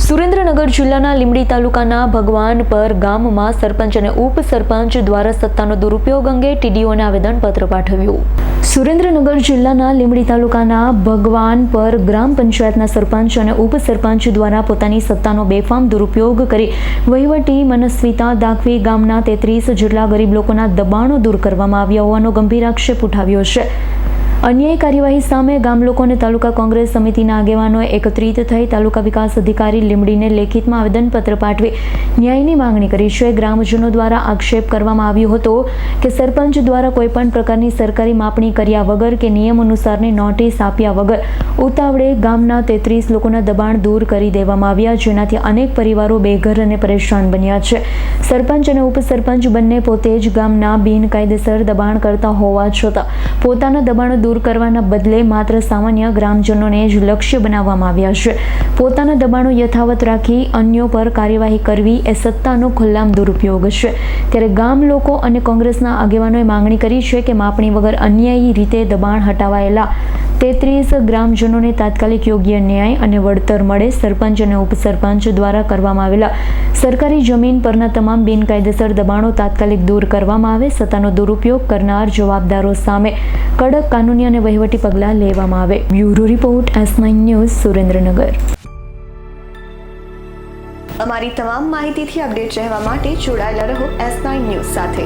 સુરેન્દ્રનગર જિલ્લાના લીંબડી તાલુકાના ભગવાનપર ગામમાં સરપંચ અને ઉપસરપંચ દ્વારા સત્તાનો દુરુપયોગ અંગે ટીડીઓને આવેદનપત્ર પાઠવ્યું. સુરેન્દ્રનગર જિલ્લાના લીંબડી તાલુકાના ભગવાનપર ગ્રામ પંચાયતના સરપંચ અને ઉપસરપંચ દ્વારા પોતાની સત્તાનો બેફામ દુરુપયોગ કરી વહીવટી મનસ્વીતા દાખવી ગામના 33 જેટલા ગરીબ લોકોના દબાણો દૂર કરવામાં આવ્યા હોવાનો ગંભીર આક્ષેપ ઉઠાવ્યો છે. અન્યાયી કાર્યવાહી સામે ગામ લોકો અને તાલુકા કોંગ્રેસ સમિતિના આગેવાનોએ એકત્રિત થઈ તાલુકા વિકાસ અધિકારી લીંબડીને લેખિતમાં આવેદનપત્ર પાઠવી ન્યાયની માંગણી કરી છે. ગ્રામજનો દ્વારા આક્ષેપ કરવામાં આવ્યો હતો કે સરપંચ દ્વારા કોઈપણ પ્રકારની સરકારી માપણી કર્યા વગર કે નિયમ અનુસારની નોટિસ આપ્યા વગર ઉતાવળે ગામના 33 લોકોના દબાણ દૂર કરી દેવામાં આવ્યા, જેનાથી અનેક પરિવારો બેઘર અને પરેશાન બન્યા છે. સરપંચ અને ઉપસરપંચ બંને પોતે જ ગામના બિનકાયદેસર દબાણ કરતા હોવા છતાં પોતાના દબાણો દૂર કરવાના બદલે માત્ર સામાન્ય ગ્રામજનોને જ લક્ષ્ય બનાવવામાં આવ્યા છે. પોતાના દબાણો યથાવત રાખી અન્યો પર કાર્યવાહી કરવી એ સત્તાનો ખુલ્લામ દુરુપયોગ છે. ત્યારે ગામ લોકો અને કોંગ્રેસના આગેવાનોએ માંગણી કરી છે કે માપણી વગર અન્યાયી રીતે દબાણ હટાવાયેલા 33 ગ્રામજનોને તાત્કાલિક યોગ્ય ન્યાય અને વળતર મળે. સરપંચ અને ઉપસરપંચ દ્વારા કરવામાં આવેલા સરકારી જમીન પરના તમામ બિનકાયદેસર દબાણો તાત્કાલિક દૂર કરવામાં આવે. સત્તાનો દુરુપયોગ કરનાર જવાબદારો સામે કડક કાનૂની અને વહીવટી પગલાં લેવામાં આવે. Bureau report S9 news Surendranagar. અમારી તમામ માહિતીથી અપડેટ રહેવા માટે જોડાયેલા રહો S9 ન્યૂઝ સાથે.